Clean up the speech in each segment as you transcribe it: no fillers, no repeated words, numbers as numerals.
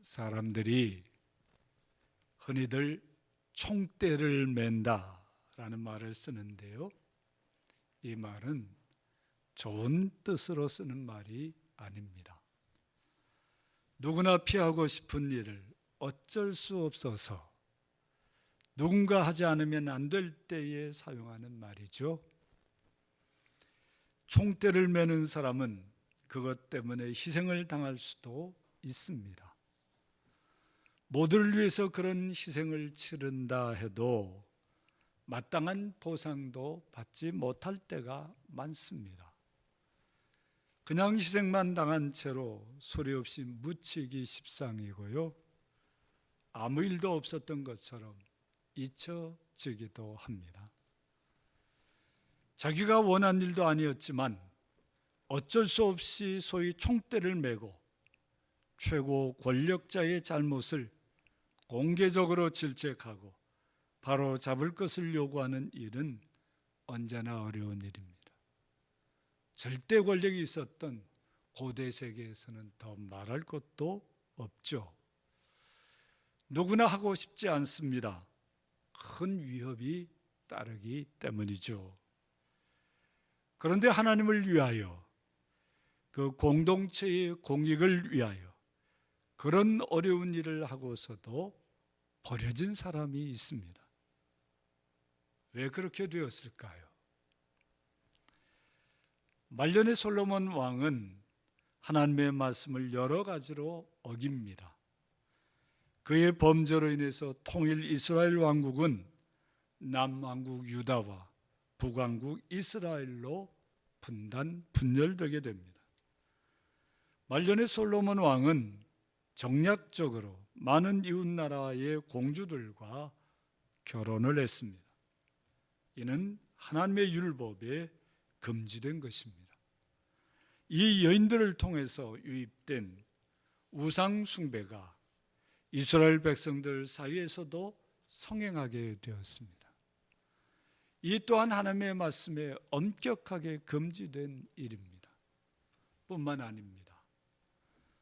사람들이 흔히들 총대를 맨다라는 말을 쓰는데요, 이 말은 좋은 뜻으로 쓰는 말이 아닙니다. 누구나 피하고 싶은 일을 어쩔 수 없어서 누군가 하지 않으면 안 될 때에 사용하는 말이죠. 총대를 매는 사람은 그것 때문에 희생을 당할 수도 있습니다. 모두를 위해서 그런 희생을 치른다 해도 마땅한 보상도 받지 못할 때가 많습니다. 그냥 희생만 당한 채로 소리 없이 묻히기 십상이고요, 아무 일도 없었던 것처럼 잊혀지기도 합니다. 자기가 원한 일도 아니었지만 어쩔 수 없이 소위 총대를 메고 최고 권력자의 잘못을 공개적으로 질책하고 바로 잡을 것을 요구하는 일은 언제나 어려운 일입니다. 절대 권력이 있었던 고대 세계에서는 더 말할 것도 없죠. 누구나 하고 싶지 않습니다. 큰 위협이 따르기 때문이죠. 그런데 하나님을 위하여, 그 공동체의 공익을 위하여 그런 어려운 일을 하고서도 버려진 사람이 있습니다. 왜 그렇게 되었을까요? 말년의 솔로몬 왕은 하나님의 말씀을 여러 가지로 어깁니다. 그의 범죄로 인해서 통일 이스라엘 왕국은 남왕국 유다와 북왕국 이스라엘로 분열되게 됩니다. 말년의 솔로몬 왕은 정략적으로 많은 이웃나라의 공주들과 결혼을 했습니다. 이는 하나님의 율법에 금지된 것입니다. 이 여인들을 통해서 유입된 우상 숭배가 이스라엘 백성들 사이에서도 성행하게 되었습니다. 이 또한 하나님의 말씀에 엄격하게 금지된 일입니다. 뿐만 아닙니다.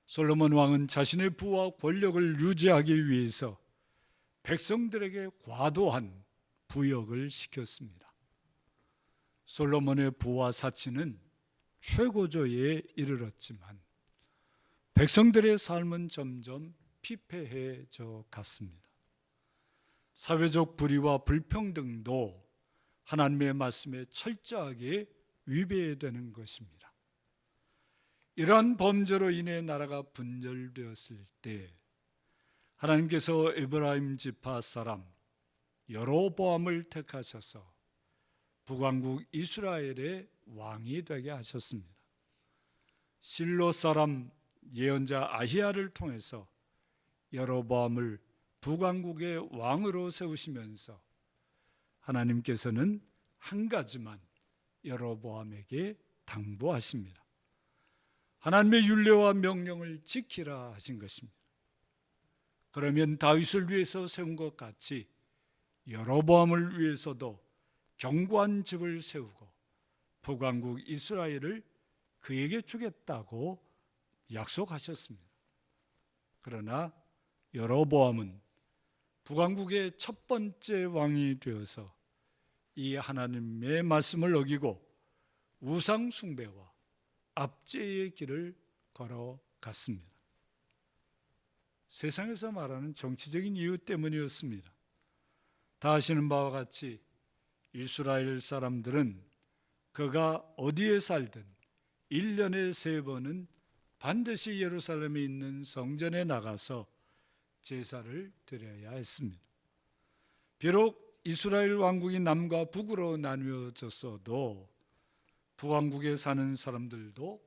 솔로몬 왕은 자신의 부와 권력을 유지하기 위해서 백성들에게 과도한 부역을 시켰습니다. 솔로몬의 부와 사치는 최고조에 이르렀지만 백성들의 삶은 점점 피폐해져 갔습니다. 사회적 불의와 불평등도 하나님의 말씀에 철저하게 위배되는 것입니다. 이러한 범죄로 인해 나라가 분열되었을 때 하나님께서 에브라임 지파 사람 여로보암을 택하셔서 북왕국 이스라엘의 왕이 되게 하셨습니다. 실로 사람 예언자 아히야를 통해서 여로보암을 북왕국의 왕으로 세우시면서 하나님께서는 한 가지만 여로보암에게 당부하십니다. 하나님의 율례와 명령을 지키라 하신 것입니다. 그러면 다윗을 위해서 세운 것 같이 여로보암을 위해서도 견고한 집을 세우고 북왕국 이스라엘을 그에게 주겠다고 약속하셨습니다. 그러나 여로보암은 북왕국의 첫 번째 왕이 되어서 이 하나님의 말씀을 어기고 우상 숭배와 압제의 길을 걸어갔습니다. 세상에서 말하는 정치적인 이유 때문이었습니다. 다 아시는 바와 같이 이스라엘 사람들은 그가 어디에 살든 1년에 3번은 반드시 예루살렘에 있는 성전에 나가서 제사를 드려야 했습니다. 비록 이스라엘 왕국이 남과 북으로 나뉘어졌어도 북왕국에 사는 사람들도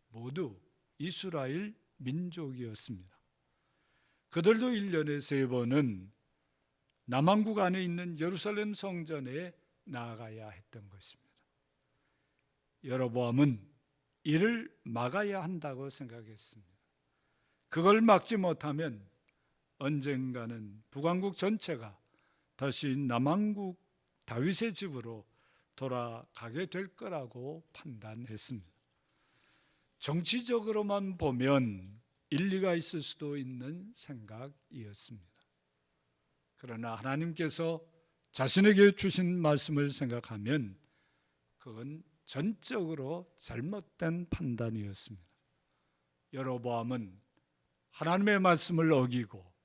모두 이스라엘 민족이었습니다. 그들도 1년에 3번은 남왕국 안에 있는 예루살렘 성전에 나아가야 했던 것입니다. 여로보암은 이를 막아야 한다고 생각했습니다. 그걸 막지 못하면 언젠가는 북왕국 전체가 다시 남왕국 다윗의 집으로 돌아가게 될 거라고 판단했습니다. 정치적으로만 보면 일리가 있을 수도 있는 생각이었습니다. 그러나 하나님께서 자신에게 주신 말씀을 생각하면 그건 전적으로 잘못된 판단이었습니다. 여로보암은 하나님의 말씀을 어기고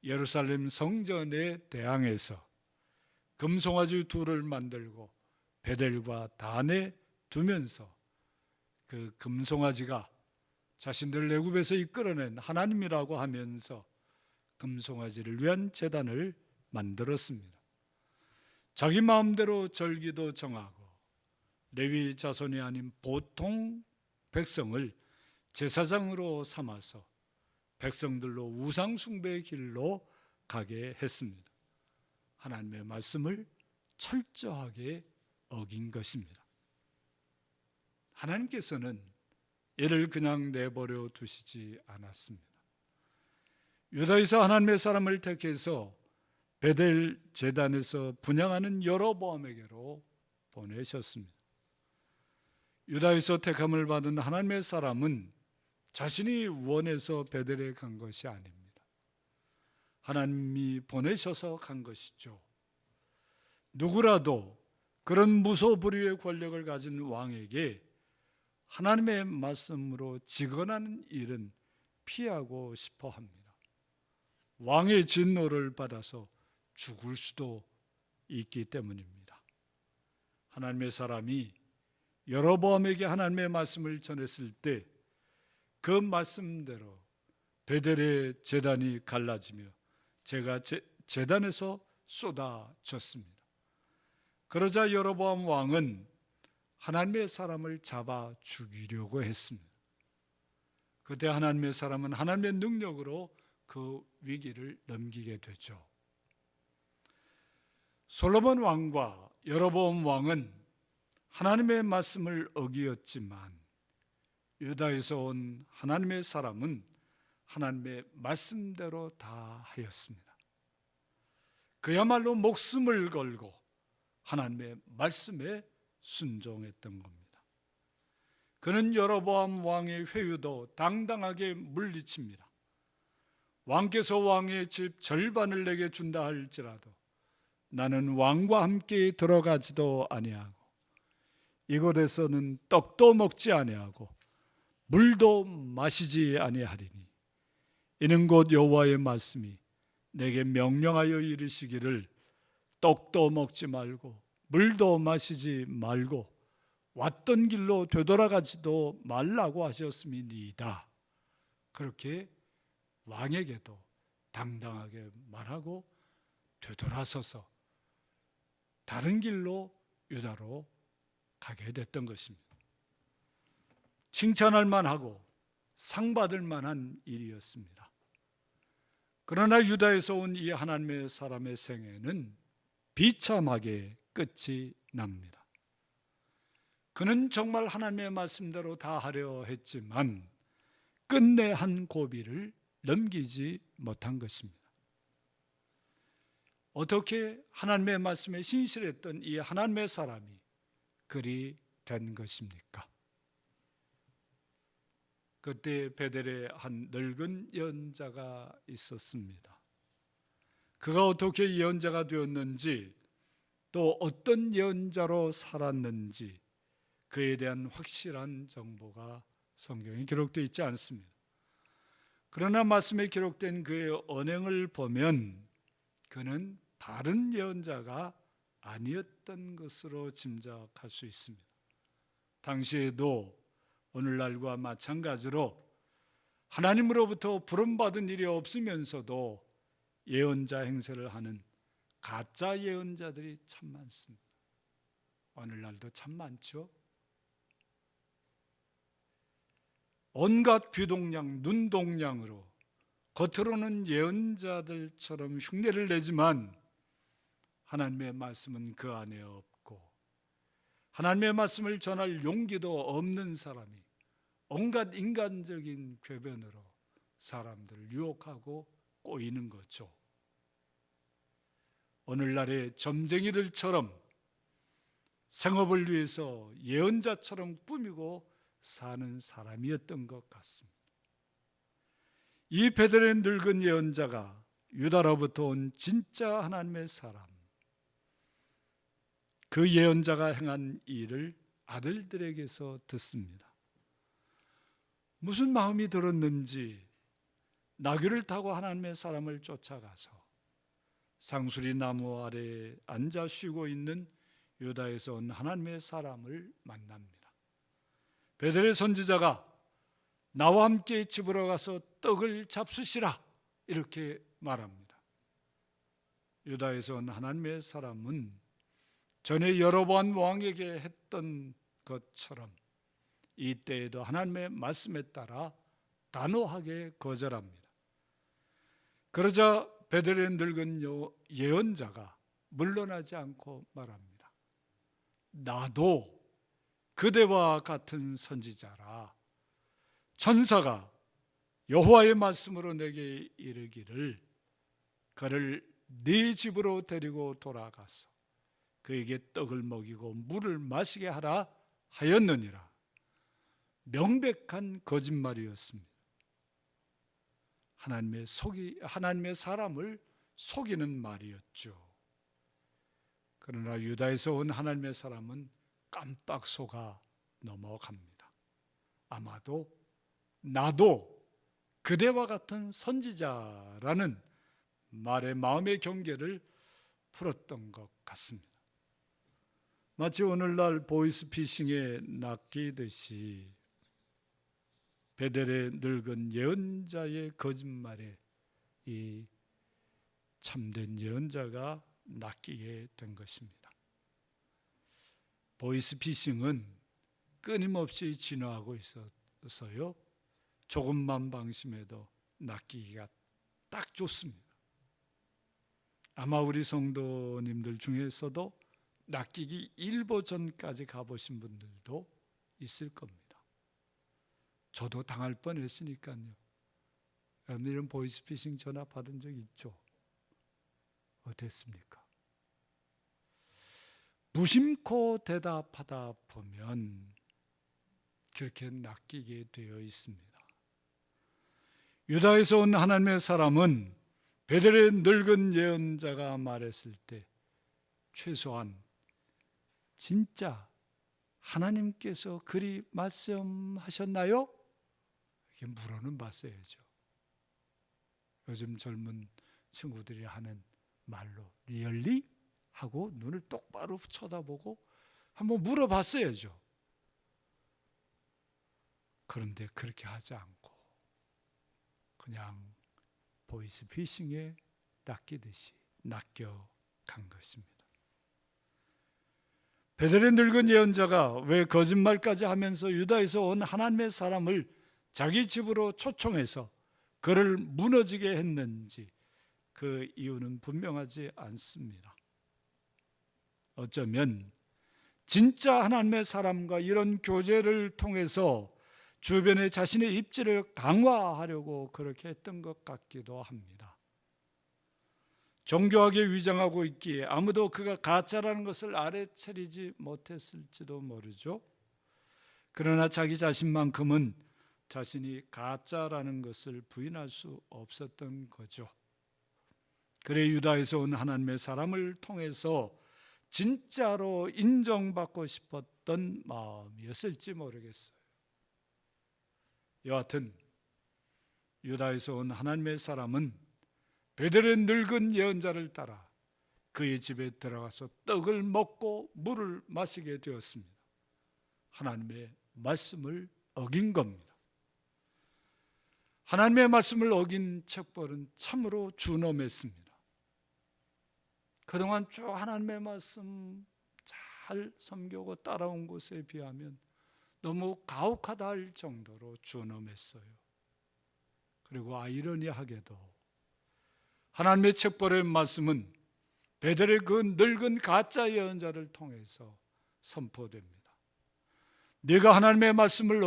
예루살렘 성전에 대항해서 금송아지 둘을 만들고 베델과 단에 두면서 그 금송아지가 자신들을 애굽에서 이끌어낸 하나님이라고 하면서 금송아지를 위한 제단을 만들었습니다. 자기 마음대로 절기도 정하고 레위 자손이 아닌 보통 백성을 제사장으로 삼아서 백성들로 우상 숭배의 길로 가게 했습니다. 하나님의 말씀을 철저하게 어긴 것입니다. 하나님께서는 이를 그냥 내버려 두시지 않았습니다. 유다에서 하나님의 사람을 택해서 베델 제단에서 분향하는 여로보암에게로 보내셨습니다. 유다에서 택함을 받은 하나님의 사람은 자신이 원해서 베델에 간 것이 아닙니다. 하나님이 보내셔서 간 것이죠. 누구라도 그런 무소불위의 권력을 가진 왕에게 하나님의 말씀으로 직언하는 일은 피하고 싶어 합니다. 왕의 진노를 받아서 죽을 수도 있기 때문입니다. 하나님의 사람이 여로보암에게 하나님의 말씀을 전했을 때 그 말씀대로 베델의 제단이 갈라지며 제가 제단에서 쏟아졌습니다. 그러자 여로보암 왕은 하나님의 사람을 잡아 죽이려고 했습니다. 그때 하나님의 사람은 하나님의 능력으로 그 위기를 넘기게 되죠. 솔로몬 왕과 여로보암 왕은 하나님의 말씀을 어기었지만 유다에서 온 하나님의 사람은 하나님의 말씀대로 다 하였습니다. 그야말로 목숨을 걸고 하나님의 말씀에 순종했던 겁니다. 그는 여로보암 왕의 회유도 당당하게 물리칩니다. 왕께서 왕의 집 절반을 내게 준다 할지라도 나는 왕과 함께 들어가지도 아니하고 이곳에서는 떡도 먹지 아니하고 물도 마시지 아니하리니 이는 곧 여호와의 말씀이 내게 명령하여 이르시기를 떡도 먹지 말고 물도 마시지 말고 왔던 길로 되돌아가지도 말라고 하셨음이니이다. 그렇게 왕에게도 당당하게 말하고 되돌아서서 다른 길로 유다로 가게 됐던 것입니다. 칭찬할 만하고 상받을 만한 일이었습니다. 그러나 유다에서 온 이 하나님의 사람의 생애는 비참하게 끝이 납니다. 그는 정말 하나님의 말씀대로 다 하려 했지만 끝내 한 고비를 넘기지 못한 것입니다. 어떻게 하나님의 말씀에 신실했던 이 하나님의 사람이 그리 된 것입니까? 그때 베델에 한 늙은 예언자가 있었습니다. 그가 어떻게 예언자가 되었는지 또 어떤 예언자로 살았는지 그에 대한 확실한 정보가 성경에 기록되어 있지 않습니다. 그러나 말씀에 기록된 그의 언행을 보면 그는 다른 예언자가 아니었던 것으로 짐작할 수 있습니다. 당시에도 오늘날과 마찬가지로 하나님으로부터 부름받은 일이 없으면서도 예언자 행세를 하는 가짜 예언자들이 참 많습니다. 오늘날도 참 많죠. 온갖 귀동냥, 눈동냥으로 겉으로는 예언자들처럼 흉내를 내지만 하나님의 말씀은 그 안에 없고 하나님의 말씀을 전할 용기도 없는 사람이 온갖 인간적인 궤변으로 사람들을 유혹하고 꼬이는 거죠. 오늘날의 점쟁이들처럼 생업을 위해서 예언자처럼 꾸미고 사는 사람이었던 것 같습니다. 이 베들레 늙은 예언자가 유다로부터 온 진짜 하나님의 사람, 그 예언자가 행한 일을 아들들에게서 듣습니다. 무슨 마음이 들었는지 나귀를 타고 하나님의 사람을 쫓아가서 상수리 나무 아래에 앉아 쉬고 있는 유다에서 온 하나님의 사람을 만납니다. 베들레 선지자가 나와 함께 집으로 가서 떡을 잡수시라 이렇게 말합니다. 유다에서 온 하나님의 사람은 전에 여러 번 왕에게 했던 것처럼 이때에도 하나님의 말씀에 따라 단호하게 거절합니다. 그러자 베들레 늙은 예언자가 물러나지 않고 말합니다. 나도 그대와 같은 선지자라. 천사가 여호와의 말씀으로 내게 이르기를 그를 네 집으로 데리고 돌아가서 그에게 떡을 먹이고 물을 마시게 하라 하였느니라. 명백한 거짓말이었습니다. 하나님의 사람을 속이는 말이었죠. 그러나 유다에서 온 하나님의 사람은 깜빡 속아 넘어갑니다. 아마도 나도 그대와 같은 선지자라는 말에 마음의 경계를 풀었던 것 같습니다. 마치 오늘날 보이스피싱에 낚이듯이 베델의 늙은 예언자의 거짓말에 이 참된 예언자가 낚이게 된 것입니다. 보이스피싱은 끊임없이 진화하고 있어서요, 조금만 방심해도 낚이기가 딱 좋습니다. 아마 우리 성도님들 중에서도 낚이기 일보 전까지 가보신 분들도 있을 겁니다. 저도 당할 뻔했으니까요. 여러분 이런 보이스피싱 전화 받은 적 있죠? 어땠습니까? 무심코 대답하다 보면 그렇게 낚이게 되어 있습니다. 유다에서 온 하나님의 사람은 베델의 늙은 예언자가 말했을 때 최소한 진짜 하나님께서 그리 말씀하셨나요? 이렇게 물어는 봤어야죠. 요즘 젊은 친구들이 하는 말로 리얼리? 하고 눈을 똑바로 쳐다보고 한번 물어봤어야죠. 그런데 그렇게 하지 않고 그냥 보이스피싱에 낚이듯이 낚여간 것입니다. 베델의 늙은 예언자가 왜 거짓말까지 하면서 유다에서 온 하나님의 사람을 자기 집으로 초청해서 그를 무너지게 했는지 그 이유는 분명하지 않습니다. 어쩌면 진짜 하나님의 사람과 이런 교제를 통해서 주변에 자신의 입지를 강화하려고 그렇게 했던 것 같기도 합니다. 정교하게 위장하고 있기에 아무도 그가 가짜라는 것을 알아채리지 못했을지도 모르죠. 그러나 자기 자신만큼은 자신이 가짜라는 것을 부인할 수 없었던 거죠. 그래 유다에서 온 하나님의 사람을 통해서 진짜로 인정받고 싶었던 마음이었을지 모르겠어요. 여하튼 유다에서 온 하나님의 사람은 베델의 늙은 예언자를 따라 그의 집에 들어가서 떡을 먹고 물을 마시게 되었습니다. 하나님의 말씀을 어긴 겁니다. 하나님의 말씀을 어긴 척벌은 참으로 준엄했습니다. 그동안 쭉 하나님의 말씀 잘 섬기고 따라온 것에 비하면 너무 가혹하다 할 정도로 준엄했어요. 그리고 아이러니하게도 하나님의 척벌의 말씀은 베델의 그 늙은 가짜 예언자를 통해서 선포됩니다. 네가 하나님의 말씀을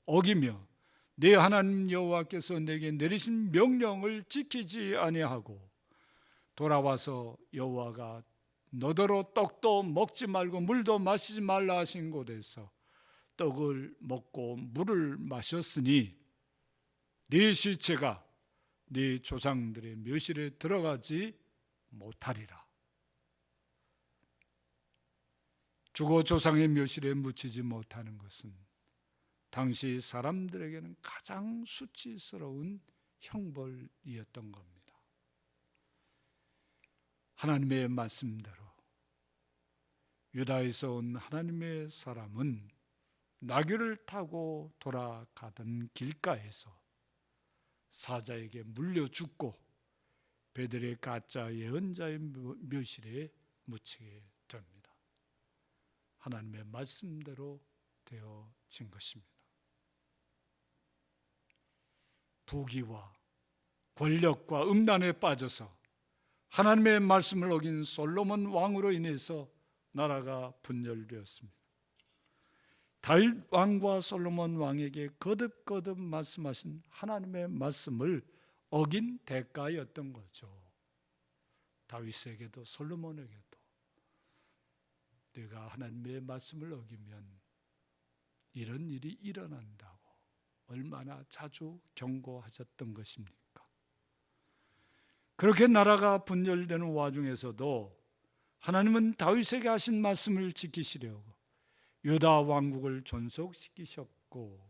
어기며 네 하나님 여호와께서 내게 내리신 명령을 지키지 아니하고 돌아와서 여호와가 너더러 떡도 먹지 말고 물도 마시지 말라 하신 곳에서 떡을 먹고 물을 마셨으니 네 시체가 네 조상들의 묘실에 들어가지 못하리라. 주거 조상의 묘실에 묻히지 못하는 것은 당시 사람들에게는 가장 수치스러운 형벌이었던 겁니다. 하나님의 말씀대로 유다에서 온 하나님의 사람은 나귀를 타고 돌아가던 길가에서 사자에게 물려 죽고 베델의 가짜 예언자의 묘실에 묻히게 됩니다. 하나님의 말씀대로 되어진 것입니다. 부귀와 권력과 음란에 빠져서 하나님의 말씀을 어긴 솔로몬 왕으로 인해서 나라가 분열되었습니다. 다윗 왕과 솔로몬 왕에게 거듭거듭 말씀하신 하나님의 말씀을 어긴 대가였던 거죠. 다윗에게도 솔로몬에게도 내가 하나님의 말씀을 어기면 이런 일이 일어난다고 얼마나 자주 경고하셨던 것입니까? 그렇게 나라가 분열되는 와중에서도 하나님은 다윗에게 하신 말씀을 지키시려고 유다 왕국을 존속시키셨고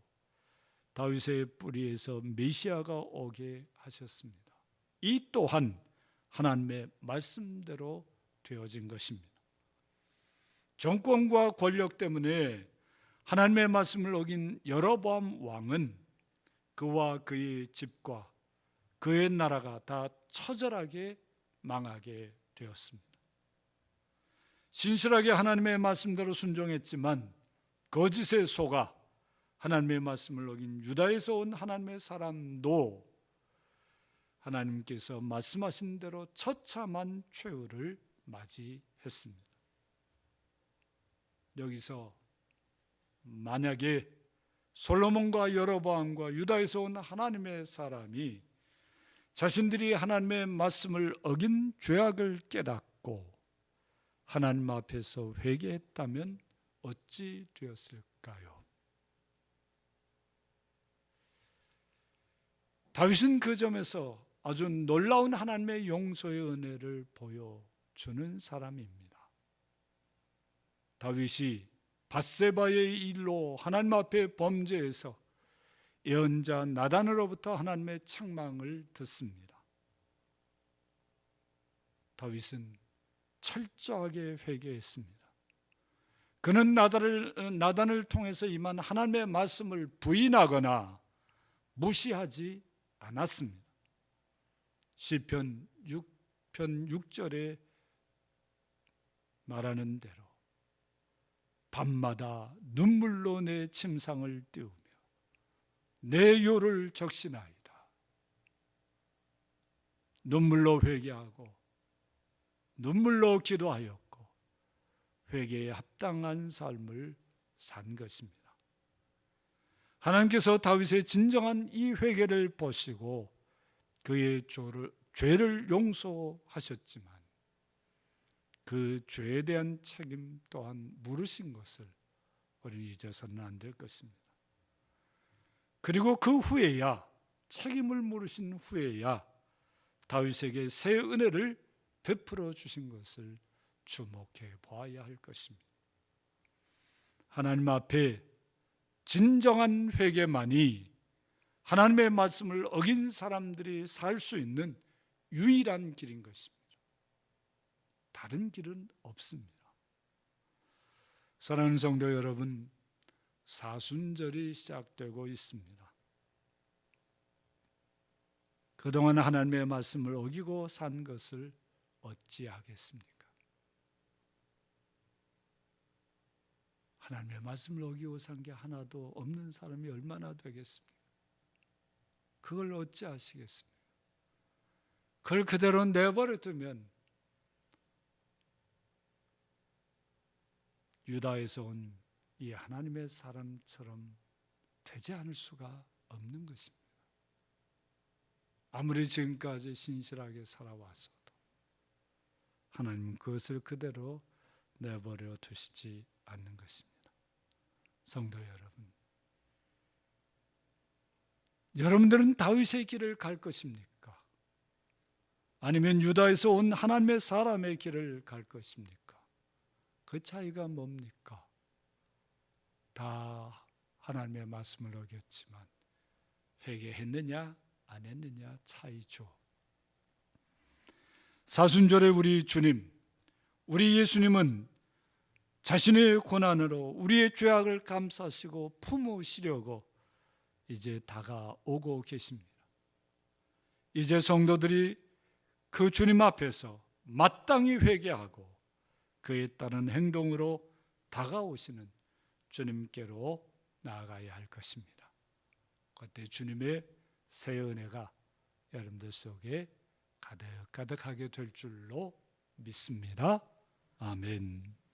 다윗의 뿌리에서 메시아가 오게 하셨습니다. 이 또한 하나님의 말씀대로 되어진 것입니다. 정권과 권력 때문에 하나님의 말씀을 어긴 여로보암 왕은 그와 그의 집과 그의 나라가 다 처절하게 망하게 되었습니다. 신실하게 하나님의 말씀대로 순종했지만 거짓에 속아 하나님의 말씀을 어긴 유다에서 온 하나님의 사람도 하나님께서 말씀하신 대로 처참한 최후를 맞이했습니다. 여기서 만약에 솔로몬과 여로보암과 유다에서 온 하나님의 사람이 자신들이 하나님의 말씀을 어긴 죄악을 깨닫고 하나님 앞에서 회개했다면 어찌 되었을까요? 다윗은 그 점에서 아주 놀라운 하나님의 용서의 은혜를 보여주는 사람입니다. 다윗이 밧세바의 일로 하나님 앞에 범죄해서 예언자 나단으로부터 하나님의 책망을 듣습니다. 다윗은 철저하게 회개했습니다. 그는 나단을 통해서 임한 하나님의 말씀을 부인하거나 무시하지 않았습니다. 시편 6편 6절에 말하는 대로 밤마다 눈물로 내 침상을 띄우며 내 요를 적시나이다. 눈물로 회개하고 눈물로 기도하였고 회개에 합당한 삶을 산 것입니다. 하나님께서 다윗의 진정한 이 회개를 보시고 그의 죄를 용서하셨지만 그 죄에 대한 책임 또한 물으신 것을 우리 잊어서는 안 될 것입니다. 그리고 그 후에야 책임을 물으신 후에야 다윗에게 새 은혜를 베풀어 주신 것을 주목해 보아야 할 것입니다. 하나님 앞에 진정한 회개만이 하나님의 말씀을 어긴 사람들이 살 수 있는 유일한 길인 것입니다. 다른 길은 없습니다. 사랑하는 성도 여러분, 사순절이 시작되고 있습니다. 그동안 하나님의 말씀을 어기고 산 것을 어찌하겠습니까? 하나님의 말씀을 어기고 산 게 하나도 없는 사람이 얼마나 되겠습니까? 그걸 어찌하시겠습니까? 그걸 그대로 내버려 두면 유다에서 온 이 하나님의 사람처럼 되지 않을 수가 없는 것입니다. 아무리 지금까지 신실하게 살아왔어도 하나님은 그것을 그대로 내버려 두시지 않는 것입니다. 성도 여러분, 여러분들은 다윗의 길을 갈 것입니까? 아니면 유다에서 온 하나님의 사람의 길을 갈 것입니까? 그 차이가 뭡니까? 다 하나님의 말씀을 어겼지만 회개했느냐 안 했느냐 차이죠. 사순절에 우리 주님, 우리 예수님은 자신의 고난으로 우리의 죄악을 감싸시고 품으시려고 이제 다가오고 계십니다. 이제 성도들이 그 주님 앞에서 마땅히 회개하고 그에 따른 행동으로 다가오시는 주님께로 나아가야 할 것입니다. 그때 주님의 새 은혜가 여러분들 속에 가득가득하게 될 줄로 믿습니다. 아멘.